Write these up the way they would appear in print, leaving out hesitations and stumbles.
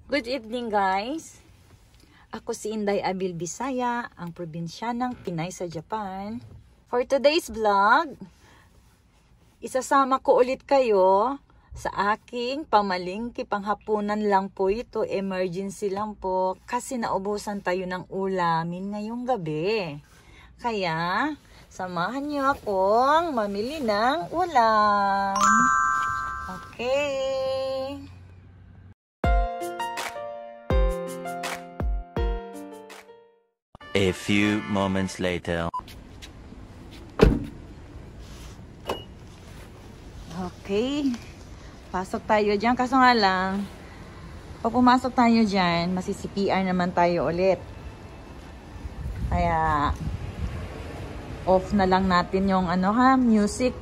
Good evening guys! Ako si Inday Abil Bisaya, ang probinsyanang Pinay sa Japan. For today's vlog, isasama ko ulit kayo sa aking pamalingki panghapunan lang po ito. Emergency lang po kasi naubusan tayo ng ulamin ngayong gabi. Kaya, samahan niyo akong mamili ng ulam. Okay. A few moments later. Okay. Pasok tayo dyan. Kaso nga lang, pag pumasok tayo dyan, masisi-PR naman tayo ulit. Kaya, off na lang natin yung music.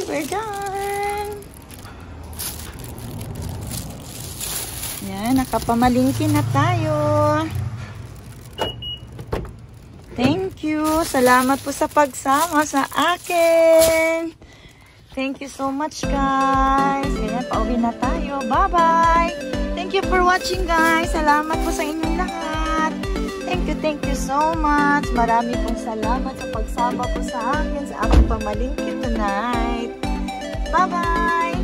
we're done. Yan, nakapamalingki na tayo. Thank you. Salamat po sa pagsama sa akin. Thank you so much, guys. Ayan, pauwi na tayo. Bye-bye. Thank you for watching, guys. Salamat po sa inyong lahat. Thank you so much. Marami pong salamat sa pagsama po sa akin sa aking pamalingki tonight. Bye-bye.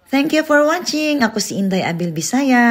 Thank you for watching. Ako si Inday Abil Bisaya.